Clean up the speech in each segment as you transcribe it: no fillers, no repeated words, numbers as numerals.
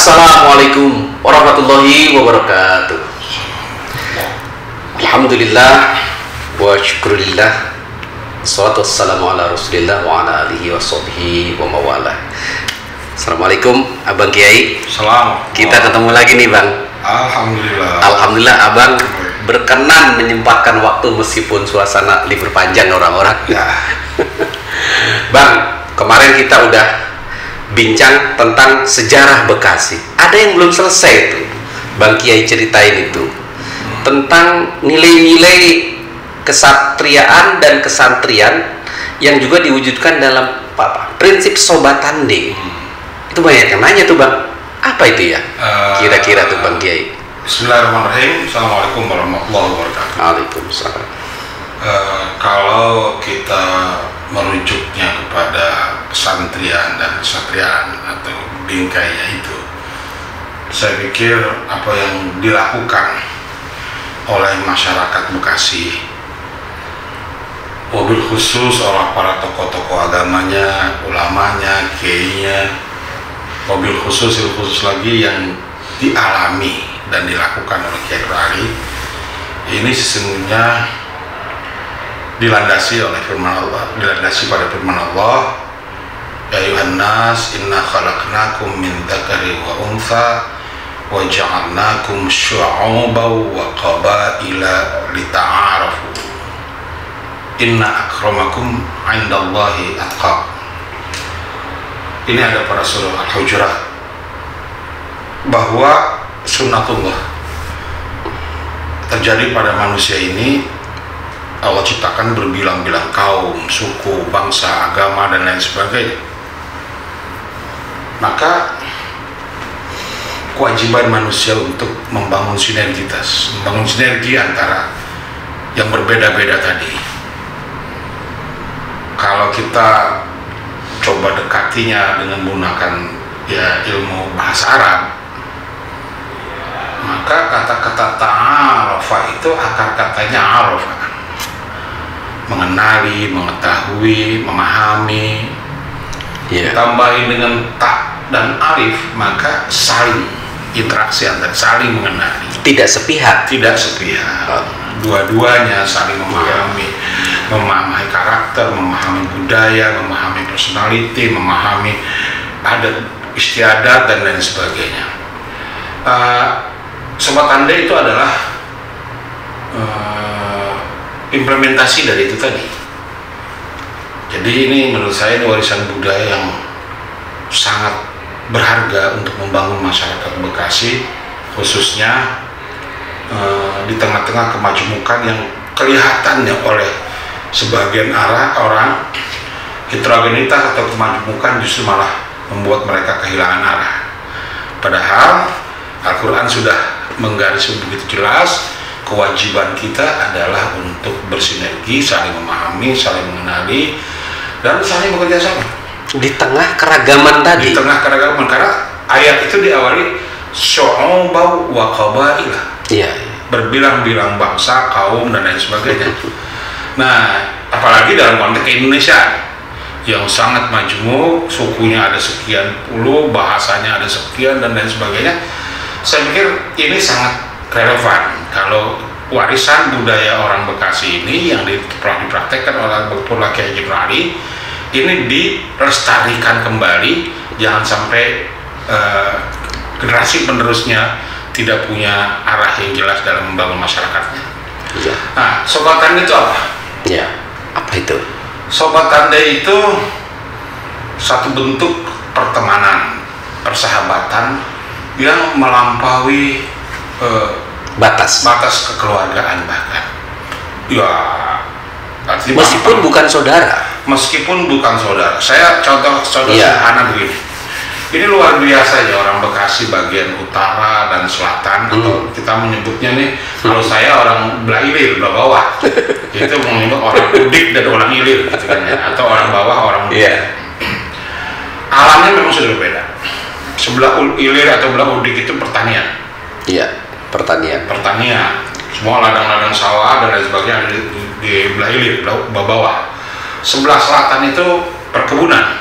Assalamualaikum warahmatullahi wabarakatuh. Alhamdulillah wa syukurillah. Wassalatu wassalamu ala rasulillah wa ala alihi wa sahbihi wa mawalah. Assalamualaikum Abang Kiai. Salam. Kita ketemu lagi nih Bang. Alhamdulillah. Alhamdulillah Abang berkenan menyempatkan waktu meskipun suasana libur panjang orang-orang. Ya. Bang, kemarin kita udah bincang tentang sejarah Bekasi. Ada yang belum selesai tuh, Bang Kiai ceritain itu tentang nilai-nilai kesatriaan dan kesantrian yang juga diwujudkan dalam prinsip Sobatande. Itu banyak yang nanya tuh Bang, apa itu ya? Kira-kira tuh Bang Kiai. Bismillahirrahmanirrahim. Assalamualaikum warahmatullahi wabarakatuh. Waalaikumsalam. Kalau kita merujuknya kepada kesantrian dan kesatriaan atau bingkainya itu, saya pikir apa yang dilakukan oleh masyarakat Bekasi, wabil khusus oleh para tokoh-tokoh agamanya, ulamanya, kiainya, wabil khusus lagi yang dialami dan dilakukan oleh Kiai Ali, ini sesungguhnya dilandasi oleh firman Allah, dilandasi pada firman Allah, ya ayuhan nas inna khalaqnakum min dzakari wa untha wa ja'alnakum syu'uban wa qabaila lita'arafu inna akramakum 'indallahi atqakum. Ini ada pada surah Al-Hujurat, bahwa sunnatullah terjadi pada manusia ini. Allah ciptakan berbilang-bilang kaum, suku, bangsa, agama, dan lain sebagainya. Maka kewajiban manusia untuk membangun sinergitas, membangun sinergi antara yang berbeda-beda tadi. Kalau kita coba dekatinya dengan menggunakan ilmu bahasa Arab, maka kata-kata ta'arafa itu akar katanya arafa, mengenali, mengetahui, memahami. Tambahin dengan tak dan alif, maka saling interaksi antara, saling mengenali, tidak sepihak, dua-duanya saling memahami, memahami karakter, memahami budaya, memahami personality, memahami adat istiadat dan lain sebagainya. Sobatande itu adalah implementasi dari itu tadi. Jadi ini menurut saya ini warisan budaya yang sangat berharga untuk membangun masyarakat Bekasi, khususnya di tengah-tengah kemajemukan yang kelihatannya oleh sebagian orang heterogenitas atau kemajemukan justru malah membuat mereka kehilangan arah. Padahal Al-Quran sudah menggaris begitu jelas, kewajiban kita adalah untuk bersinergi, saling memahami, saling mengenali, dan saling bekerja sama di tengah keragaman tadi. Di tengah keragaman, karena ayat itu diawali syu'uban wa qabaila, berbilang-bilang bangsa, kaum, dan lain sebagainya. Nah, apalagi dalam konteks Indonesia yang sangat majmuk, sukunya ada sekian puluh, bahasanya ada sekian, dan lain sebagainya. Saya pikir ini sangat relevan kalau warisan budaya orang Bekasi ini yang telah dipraktekkan oleh Bapak Kiai Ali ini dilestarikan kembali, jangan sampai generasi penerusnya tidak punya arah yang jelas dalam membangun masyarakatnya. Nah, Sobatande itu apa? Apa itu? Sobatande itu satu bentuk pertemanan, persahabatan yang melampaui batas kekeluargaan bahkan. Meskipun bukan saudara. Saya contoh sederhana begini. Ini luar biasa ya, orang Bekasi bagian utara dan selatan, atau kita menyebutnya nih, kalau saya orang belah ilir, belah bawah, itu menyebut orang udik dan orang ilir gitu kan ya, atau orang bawah, orang udik. Alamnya memang sudah berbeda. Sebelah ilir atau belah udik itu pertanian. Pertanian, semua ladang-ladang sawah dan lain sebagainya di belah ilir, belah bawah. Sebelah selatan itu perkebunan.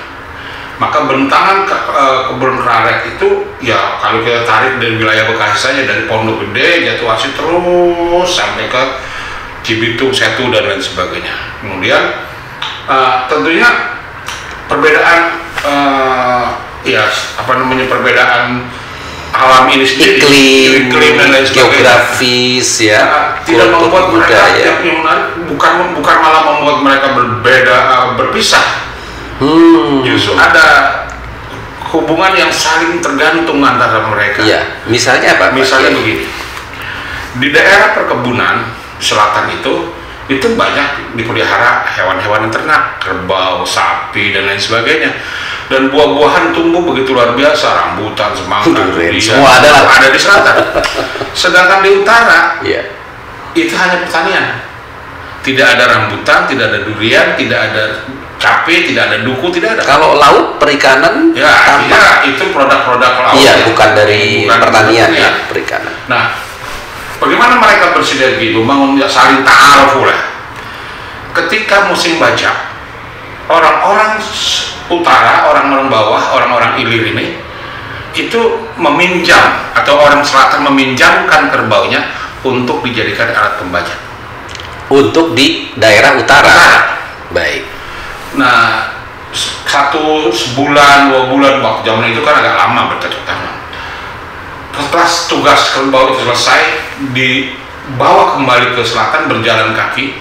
Maka bentangan kebun karet itu ya kalau kita tarik dari wilayah Bekasi saja, dari Pondok Gede, Jatuhasi terus sampai ke Cibitung, Setu dan lain sebagainya. Kemudian tentunya perbedaan perbedaan alam ini sendiri, iklim dan lain sebagainya, geografis ya, tidak membuat mereka yang menarik, bukan malah membuat mereka berpisah. Justru ada hubungan yang saling tergantung antara mereka. Ya, misalnya apa? Misalnya begini, di daerah perkebunan selatan itu banyak dipelihara hewan-hewan ternak, kerbau, sapi dan lain sebagainya. Dan buah-buahan tumbuh begitu luar biasa, rambutan, semangka, durian, semua ada di selatan. Sedangkan di utara, itu hanya pertanian. Tidak ada rambutan, tidak ada durian, tidak ada cabai, tidak ada duku, tidak ada. Kalau laut, perikanan, itu produk-produk laut. Iya, bukan dari pertanian ya, perikanan. Nah, bagaimana mereka bersinergi, membangun saling ta'aruf lah. Ketika musim bajak, orang-orang utara, orang-orang bawah, orang-orang ilir ini itu meminjam, atau orang selatan meminjamkan kerbaunya untuk dijadikan alat pembajak. Untuk di daerah utara. Baik. Nah, sebulan, 2 bulan, waktu zaman itu kan agak lama bercocok tanam. Setelah tugas kerbau itu selesai, dibawa kembali ke selatan, berjalan kaki,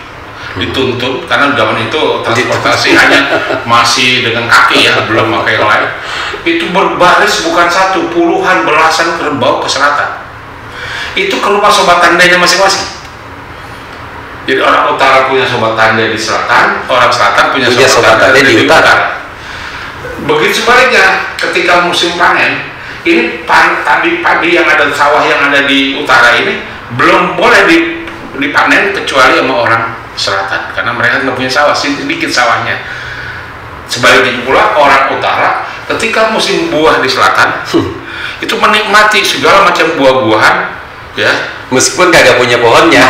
dituntun, karena zaman itu transportasi hanya masih dengan kaki ya, belum pakai yang lain. Itu berbaris bukan satu, puluhan, belasan kerbau ke selatan. Itu ke rumah sobat tandanya masing-masing. Jadi orang utara punya sobat tandai di selatan, orang selatan punya sobat tandai di utara. Begitu sebaliknya, ketika musim panen, ini padi yang ada, sawah yang ada di utara ini belum boleh dipanen kecuali sama orang selatan, karena mereka nggak punya sawah, sedikit sawahnya. Sebaliknya pula orang utara ketika musim buah di selatan itu menikmati segala macam buah-buahan ya, meskipun kagak punya pohonnya.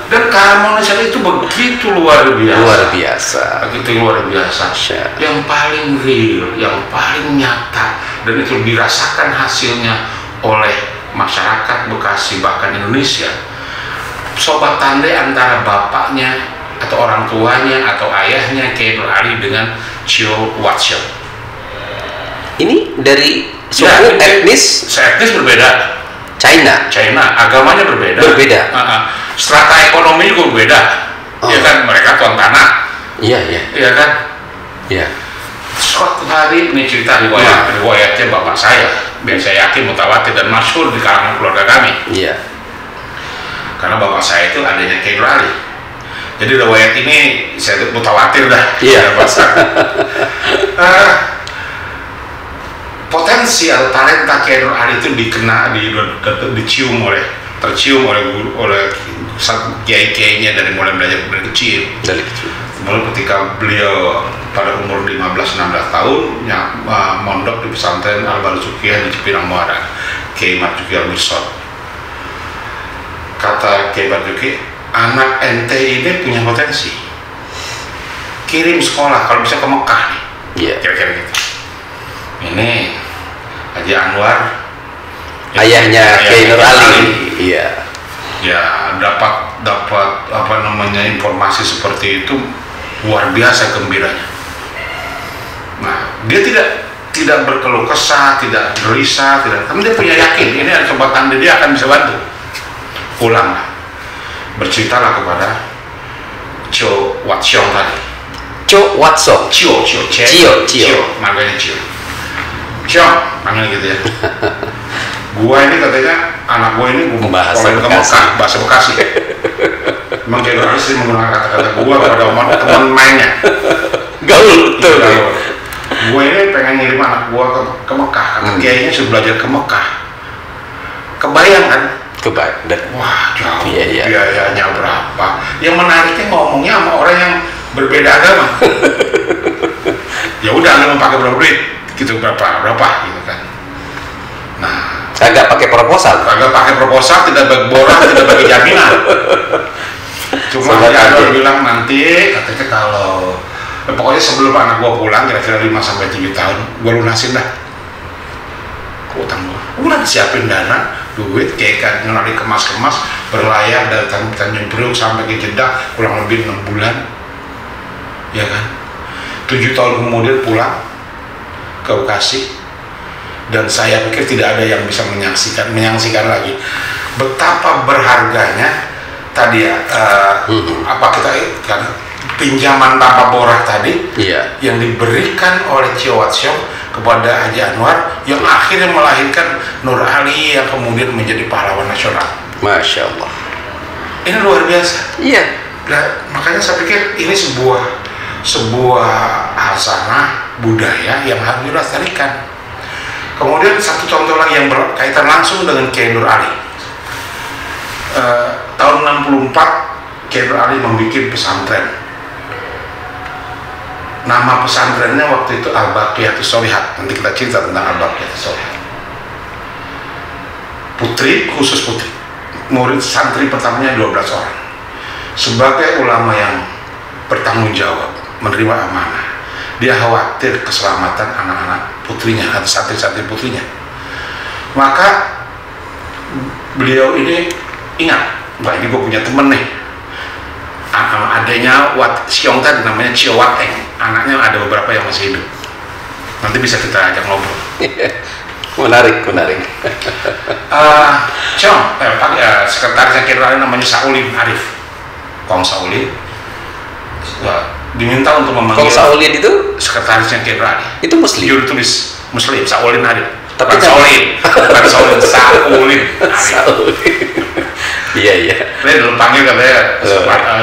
Dan keharmonisan itu begitu luar biasa. Begitu luar biasa. Yang paling real, yang paling nyata, dan itu dirasakan hasilnya oleh masyarakat Bekasi bahkan Indonesia. Sobat tandai antara bapaknya atau orang tuanya atau ayahnya Kiai Nur Ali dengan Cio Watsyo. Ini dari suku etnis berbeda. China, agamanya berbeda. Strata ekonomi juga berbeda. Ya kan, mereka tuan tanah. Iya kan? Iya. Suatu hari, ini cerita riwayatnya bapak saya, biar saya yakin mutawatir dan masyhur di kalangan keluarga kami. Iya. Karena bapak saya itu adanya Kiai Nur Ali. Jadi riwayat ini saya mutawatir dah. Iya. Potensi atau talenta Kiai Nur Ali itu tercium oleh kiai-kiainya dari mulai belajar dari kecil. Mulai ketika beliau pada umur 15-16 tahun mondok di pesantren Al-Barzukiyah di Cipinang Muara, Kiai Marzuki Al-Mirsad. Kata Kiai Marzuki, anak ente ini punya potensi, kirim sekolah kalau bisa ke Mekah nih. Kira-kira gitu. Ini Haji Anwar, ayahnya Kiai Nur Ali. Iya. Ya, dapat informasi seperti itu, luar biasa gembiranya. Nah, dia tidak berkeluh kesah, tidak gelisah, tapi dia punya yakin ini ada sobat tandai, dia akan bisa bantu. Pulanglah, berceritalah kepada Cio Watsyo tadi. Cio, makanya Cio. Panggil gitu ya. Gua ini katanya, anak gua ini gua bahasa Bekasi. Memang Kiai Nur Ali sering menggunakan kata-kata gua kepada teman mainnya. Gaul betul. Gua ini pengen ngirim anak gua ke Mekah. Kiainya sudah belajar ke Mekah. Kebayang kan? Wah, jauh. Biayanya berapa? Yang menariknya ngomongnya sama orang yang berbeda agama. Ya udah, lu mau pakai berapa duit? Gitu, berapa gitu kan. Nah, kagak pakai proposal, tidak bagi borah, tidak bagi jaminan. Cuma dia bilang nanti katanya kalau Pokoknya sebelum anak gua pulang kira-kira 5-7 tahun gua lunasin dah utang gua. Udah siapin dana, duit kayak kan ngelari kemas-kemas berlayar dari Tanjung Priok sampai ke Jeddah kurang lebih 6 bulan, ya kan. 7 tahun kemudian pulang ke Bekasi, dan saya pikir tidak ada yang bisa menyaksikan lagi betapa berharganya tadi ya apa kita kan pinjaman tanpa borak tadi yang diberikan oleh Ciowat Syong kepada Haji Anwar yang akhirnya melahirkan Nur Ali yang kemudian menjadi pahlawan nasional. Masya Allah, ini luar biasa. Iya. Nah, makanya saya pikir ini sebuah hasanah budaya yang harus dilestarikan. Kemudian satu contoh lagi yang berkaitan langsung dengan Kiai Nur Ali. Tahun 64 Kiai Nur Ali membuat pesantren. Nama pesantrennya waktu itu Al-Baqiyatus Sholihat. Nanti kita cerita tentang Al-Baqiyatus Sholihat. Putri, khusus putri. Murid santri pertamanya 12 orang. Sebagai ulama yang bertanggung jawab, menerima amanah, dia khawatir keselamatan anak-anak putrinya atau santri-santri putrinya. Maka beliau ini ingat, wah ini gue punya temen nih, adanya Wat Syong tadi namanya Ciowat Eng, anaknya ada beberapa yang masih hidup, nanti bisa kita ajak ngobrol. menarik. Syong, sekretarisnya Kiai namanya Saulin Arif, Kong Saulin, diminta untuk memanggil. Kong Saulin itu sekretarisnya Kiai Ali. Itu Muslim. Juru tulis Muslim, Saulin Arif. Tapi Saulin, bukan Saulin, Saulin Arif. Iya. Dia dulu panggil katanya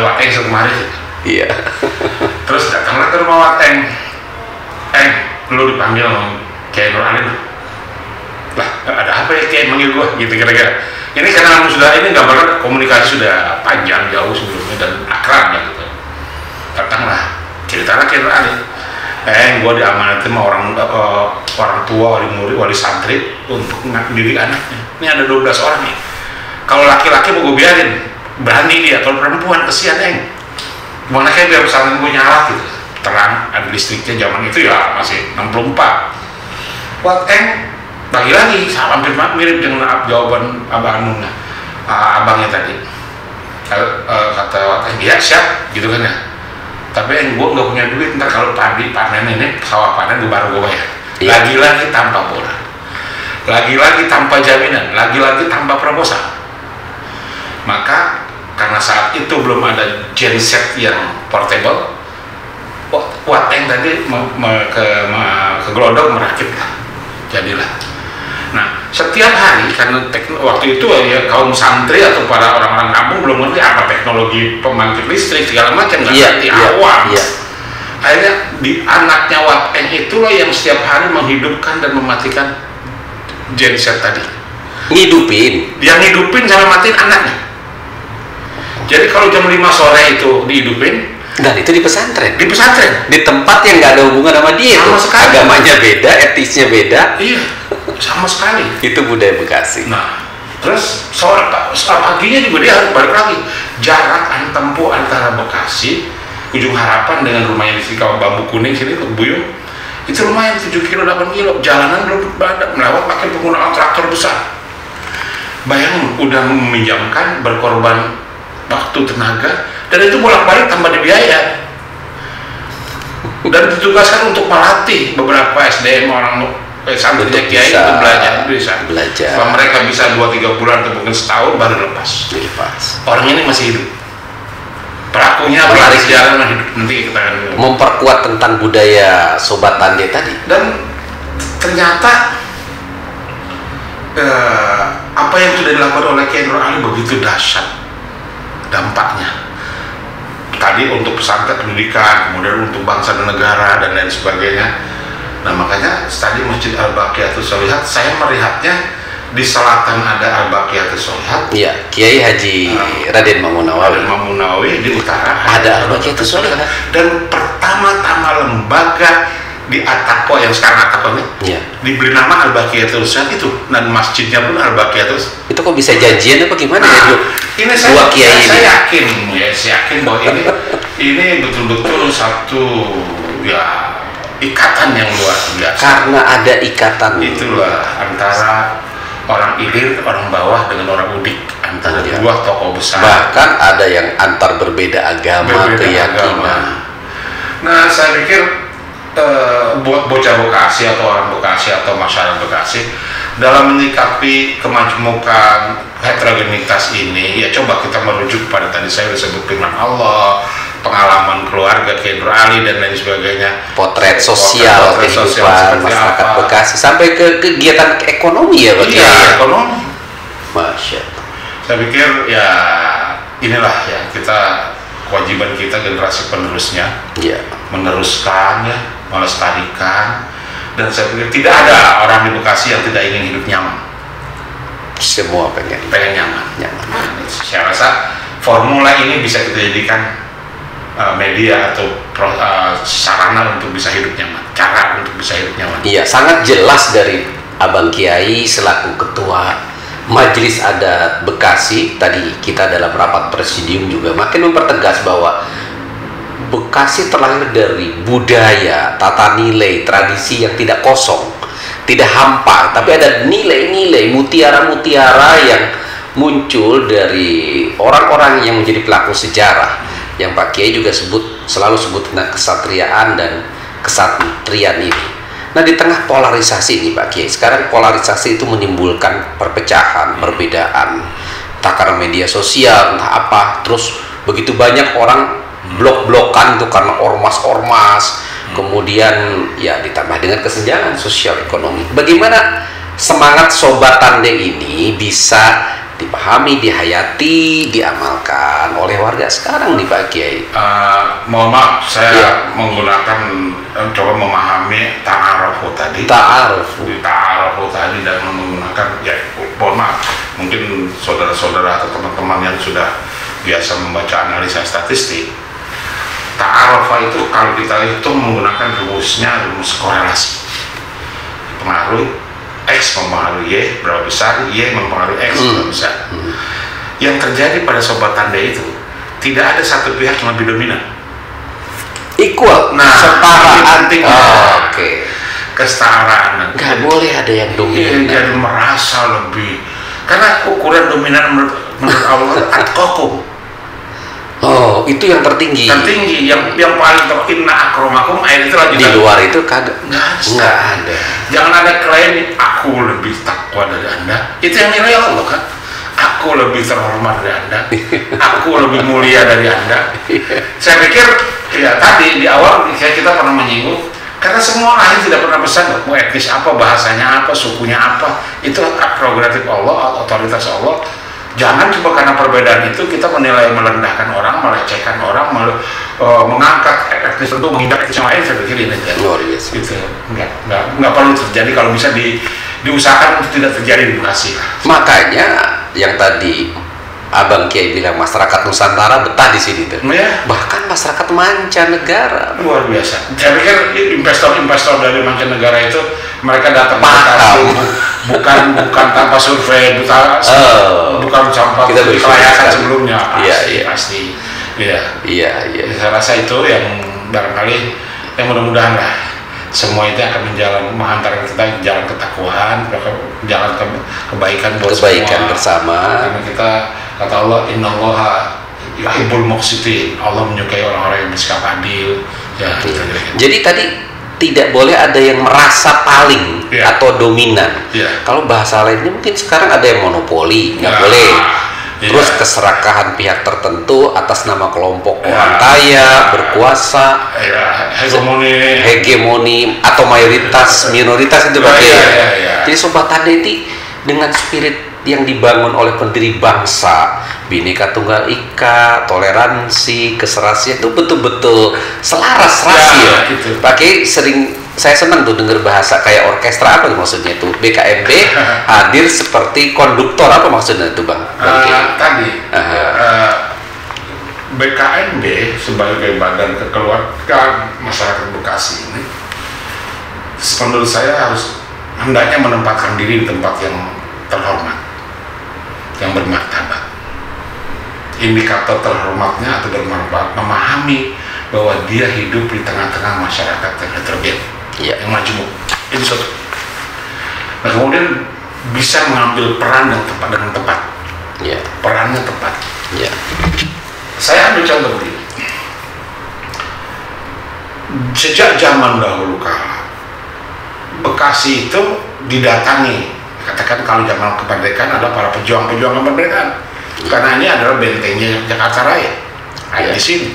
Wateng kemarin. Iya. Terus datanglah ke rumah Wateng. Lu dipanggil Kiai Nur Ali. Lah, ada apa ya Kiai manggil gua? Gitu kira-kira. Ini karena sudah ini gambarnya komunikasi sudah panjang jauh sebelumnya dan akrab ya gitu. Datanglah, ceritalah Kiai Nur Ali. Gua diamanati sama orang tua, wali murid, wali santri untuk mendidik anaknya. Ini ada 12 orang nih. Kalau laki-laki mau gue biarin, berani dia. Kalau perempuan kesian gimana kayak biar pesantren gue nyala gitu. Terang, ada listriknya zaman itu ya masih 64. Buat bagi lagi, hampir mirip dengan jawaban abangnya tadi. Kata ya siap, gitu kan ya. Tapi gue nggak punya duit, ntar kalau padi panen ini sawah panen gue baru gue bayar. Lagi-lagi tanpa bola, lagi-lagi tanpa jaminan, lagi-lagi tanpa proposal. Maka karena saat itu belum ada genset yang portable, Wateng tadi ke Glodok merakit lah, jadilah. Nah, setiap hari karena waktu itu ya kaum santri atau para orang-orang kampung belum ngerti apa teknologi pembangkit listrik segala macam, nggak ngerti awam. Akhirnya di anaknya Wateng itulah yang setiap hari menghidupkan dan mematikan genset tadi. Dia ngidupin sampai matiin anaknya. Jadi kalau jam 5 sore itu dihidupin, dan itu di pesantren, di tempat yang nggak ada hubungan sama dia, sama sekali. Agamanya beda, etisnya beda. Iya, sama sekali. Itu budaya Bekasi. Nah, terus sore paginya juga dia harus balik lagi. Jarak tempuh antara Bekasi Ujung Harapan dengan rumahnya di Kawah Bambu Kuning sini ke Buyung itu lumayan 7 kilo 8 kilo. Jalanan belum badak, melewat pakai penggunaan traktor besar. Bayangin udah meminjamkan, berkorban waktu, tenaga, dan itu bolak-balik tanpa dibiaya. Dan ditugaskan untuk melatih beberapa SDM orang santrinya Kiai untuk belajar. Kalau mereka bisa 2-3 bulan atau mungkin setahun baru lepas. Orang ini masih hidup. Pelakunya pelari sejarah masih hidup. Nanti kita akan memperkuat tentang budaya Sobat Tande tadi. Dan ternyata apa yang sudah dilakukan oleh Kiai Nur Ali begitu dahsyat dampaknya. Tadi untuk pesantren pendidikan, kemudian untuk bangsa dan negara dan lain sebagainya. Nah makanya tadi Masjid Al-Baqiyatus Sholihat saya melihatnya di selatan ada Al-Baqiyatus Sholihat. Iya, Kiai Haji Raden Mamunawi di utara ada Al-Baqiyatus Sholihat. Dan pertama-tama lembaga di Atako yang sekarang Atako ini diberi nama Al-Baqiyatus Sholihat itu, dan masjidnya pun Al-Baqiyatus. Itu kok bisa janjian apa gimana? Ini saya yakin bahwa ini ini betul-betul satu ya ikatan yang luar biasa. Karena ada ikatan itulah antara orang Ilir, orang bawah dengan orang Udik, antara dua tokoh besar. Bahkan ada yang antar berbeda agama, keyakinan. Nah, saya pikir buat bocah Bekasi atau orang Bekasi atau masyarakat Bekasi dalam menyikapi kemajmukan heterogenitas ini, ya coba kita merujuk pada tadi saya sudah sebut firman Allah, pengalaman keluarga Kiai Nur Ali dan lain sebagainya, potret sosial kehidupan masyarakat Bekasi sampai ke kegiatan ekonomi ya Pak. Iya, ekonomi. Masya Allah. Saya pikir ya inilah ya kita kewajiban kita generasi penerusnya, meneruskan ya, melestarikan, dan saya pikir tidak ada orang di Bekasi yang tidak ingin hidup nyaman. Semua pengen nyaman. Saya rasa formula ini bisa kita jadikan media atau sarana untuk bisa hidup nyaman, cara untuk bisa hidup nyaman. Iya, sangat jelas dari Abang Kiai selaku ketua Majelis Adat Bekasi. Tadi kita dalam rapat presidium juga makin mempertegas bahwa Bekasi terlahir dari budaya, tata nilai, tradisi yang tidak kosong, tidak hampa, tapi ada nilai-nilai, mutiara-mutiara yang muncul dari orang-orang yang menjadi pelaku sejarah. Yang Pak Kiai juga selalu sebut tentang kesatriaan dan kesatrian ini. Nah, di tengah polarisasi ini Pak Kiai, sekarang polarisasi itu menimbulkan perpecahan, perbedaan, entah karena media sosial, entah apa, terus begitu banyak orang blok-blokan itu karena ormas-ormas, kemudian ya ditambah dengan kesenjangan sosial ekonomi. Bagaimana semangat Sobat Tande ini bisa dipahami, dihayati, diamalkan oleh warga sekarang nih Pak Kiai? Mohon maaf, saya menggunakan coba memahami ta'arufu tadi. Ta'arufu tadi dan menggunakan ya, mohon maaf, mungkin saudara-saudara atau teman-teman yang sudah biasa membaca analisa statistik, ta'arufa itu kalau kita hitung menggunakan rumus korelasi, pengaruh X mempengaruhi Y berapa besar, Y mempengaruhi X berapa besar. Yang terjadi pada Sobat Tanda itu tidak ada satu pihak yang lebih dominan, equal, setara. Oke. Kesetaraan, nggak boleh ada yang dominan. Jadi merasa lebih, karena ukuran dominan menurut Allah atqakum. Oh, itu yang tertinggi. Yang paling inna akromakum, ayat itu lagi. Di luar itu kagak, nggak ada. Jangan ada klaim aku lebih takwa dari Anda. Itu yang nilai Allah kan. Aku lebih terhormat dari Anda. Aku lebih mulia dari Anda. Saya pikir ya tadi di awal kita pernah menyinggung, karena semua lahir tidak pernah pesan mau etnis apa, bahasanya apa, sukunya apa, itu hak prerogatif Allah, otoritas Allah. Jangan cuma karena perbedaan itu kita menilai, merendahkan orang, melecehkan orang, mengangkat etnis tertentu, menghindar etnis yang lain. Saya pikir ini gitu. Nggak perlu terjadi. Kalau bisa diusahakan untuk tidak terjadi di Bekasi. Makanya yang tadi Abang Kiai bilang masyarakat Nusantara betah di sini tuh. Ya. Bahkan masyarakat mancanegara. Luar biasa. Saya pikir investor-investor dari mancanegara itu mereka datang bukan tanpa survei, bukan tanpa kelayakan sebelumnya. Pasti. Iya. Saya rasa itu yang barangkali yang mudah-mudahan lah semua itu akan menghantarkan kita jalan ketakwaan, jalan kebaikan buat kebaikan semua. Bersama. Karena kita kata Allah, innallaha yuhibbul muqsitin. Allah menyukai orang-orang yang bersikap adil. Ya, gitu. Jadi tadi tidak boleh ada yang merasa paling atau dominan. Kalau bahasa lainnya mungkin sekarang ada yang monopoli, nggak boleh. Terus keserakahan pihak tertentu atas nama kelompok orang kaya, berkuasa, hegemoni atau mayoritas, minoritas itu pakai. Jadi Sobat Tanda itu dengan spirit yang dibangun oleh pendiri bangsa, Bhinneka Tunggal Ika, toleransi, keserasian itu betul-betul selaras rasi ya. Pakai sering saya senang tuh dengar bahasa kayak orkestra, apa maksudnya itu BKMB hadir seperti konduktor, apa maksudnya itu Bang? BKMB sebagai badan kekeluargaan masyarakat Bekasi ini menurut saya harus hendaknya menempatkan diri di tempat yang terhormat, yang bermartabat. indikator terhormatnya atau bermanfaat memahami bahwa dia hidup di tengah-tengah masyarakat yang heterogen, yang majemuk. Itu satu. Nah, kemudian bisa mengambil peran yang tepat dengan tepat. Perannya tepat. Saya ambil contoh begini. Sejak zaman dahulu kala, Bekasi itu didatangi. Katakan kalau zaman kemerdekaan adalah para pejuang-pejuang kemerdekaan. Karena ini adalah bentengnya Jakarta Raya. Ada di sini.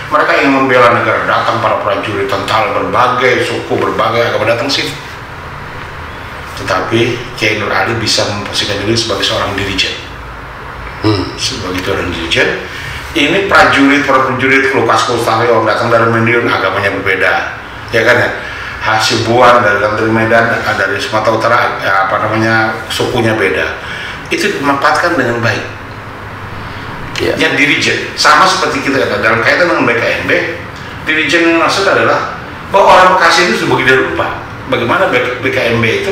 Mereka ingin membela negara, datang para prajurit tentara berbagai suku, berbagai agama datang sini. Tetapi Kiai Nur Ali bisa memposisikan diri sebagai seorang dirijen. Sebagai seorang dirijen, ini prajurit Lukas Kustario datang dari Madiun, agamanya berbeda, ya kan ya. Hasibuan dari Medan, dari Sumatera Utara, sukunya beda. Itu dimanfaatkan dengan baik. Yang dirijen sama seperti kita dalam kaitan dengan BKNB, dirijen yang maksud adalah bahwa orang Bekasi itu sebagai rupa. Bagaimana BKNB itu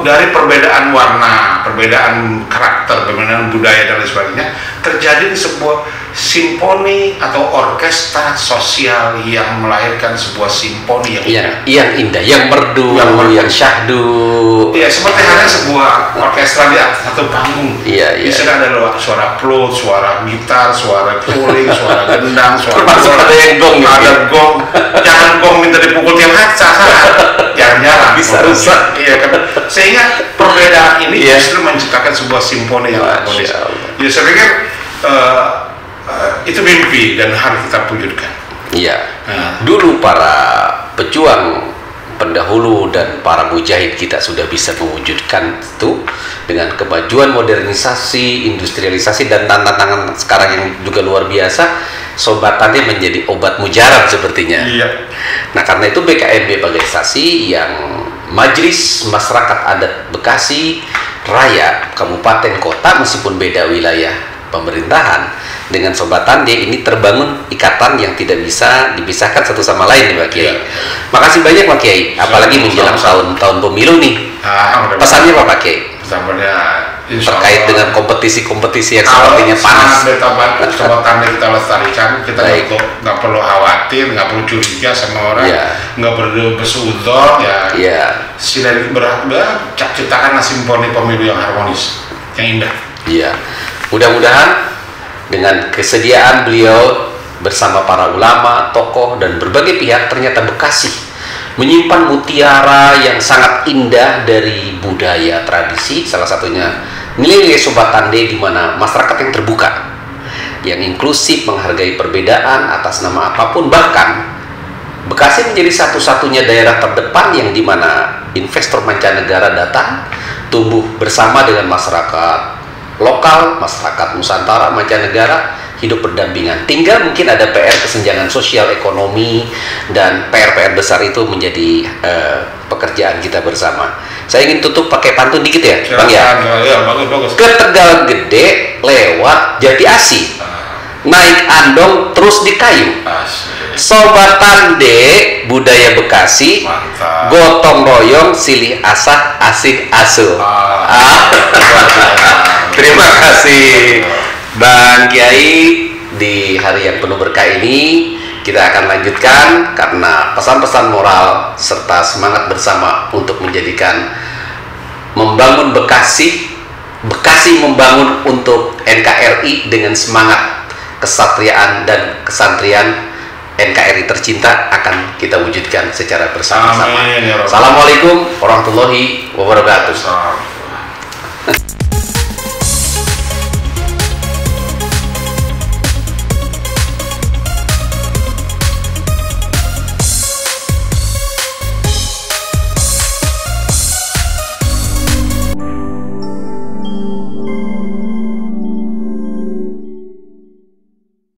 dari perbedaan warna, perbedaan karakter, perbedaan budaya dan lain sebagainya terjadi di sebuah simfoni atau orkestra sosial yang melahirkan sebuah simfoni yang indah, yang merdu, yang syahdu. Iya, seperti halnya sebuah orkestra di atas satu panggung. Di sana ada suara flute, suara gitar, suara kuling, suara gendang, suara gong, ada gong. Jangan gong minta dipukul tiap saat. Jarang-jarang bisa rusak. Iya kan. Sehingga perbedaan ini justru menciptakan sebuah simfoni yang harmonis. Ya, saya pikir itu mimpi dan harus kita wujudkan. Dulu para pejuang pendahulu dan para mujahid kita sudah bisa mewujudkan itu dengan kemajuan modernisasi, industrialisasi, dan tantangan sekarang yang juga luar biasa. Sobatannya menjadi obat mujarab sepertinya. Nah, karena itu BKNB Bagaiksasi yang Majelis Masyarakat Adat Bekasi Raya Kabupaten Kota, meskipun beda wilayah pemerintahan, dengan Sobat Tande ini terbangun ikatan yang tidak bisa dipisahkan satu sama lain, Pak Kiai. Makasih banyak Pak Kiai, apalagi menjelang tahun pemilu nih. Pesannya Pak Kiai? Pesannya terkait dengan kompetisi-kompetisi yang sepertinya panas. Sobat Tande kita lestarikan, kita nggak perlu khawatir, nggak perlu curiga sama orang, nggak perlu bersuudon, sinergi ciptakan simfoni pemilu yang harmonis, yang indah. Mudah-mudahan dengan kesediaan beliau bersama para ulama, tokoh, dan berbagai pihak, ternyata Bekasi menyimpan mutiara yang sangat indah dari budaya, tradisi, salah satunya nilai-nilai Sobat Tande, di mana masyarakat yang terbuka, yang inklusif, menghargai perbedaan atas nama apapun. Bahkan Bekasi menjadi satu-satunya daerah terdepan yang dimana investor mancanegara datang, tumbuh bersama dengan masyarakat lokal, masyarakat Nusantara, mancanegara, hidup berdampingan. Tinggal mungkin ada PR kesenjangan sosial, ekonomi, dan PR-PR besar itu menjadi pekerjaan kita bersama. Saya ingin tutup pakai pantun dikit ya, Bang ya. Bagus. Ke Tegal Gede lewat Jati Asih, naik andong terus di kayu. Sobat Tande budaya Bekasi, gotong royong silih asah asih asuh. Terima kasih Bang Kiai. Di hari yang penuh berkah ini kita akan lanjutkan karena pesan-pesan moral serta semangat bersama untuk menjadikan membangun Bekasi membangun untuk NKRI dengan semangat kesatriaan dan kesantrian NKRI tercinta akan kita wujudkan secara bersama-sama. Assalamualaikum warahmatullahi wabarakatuh.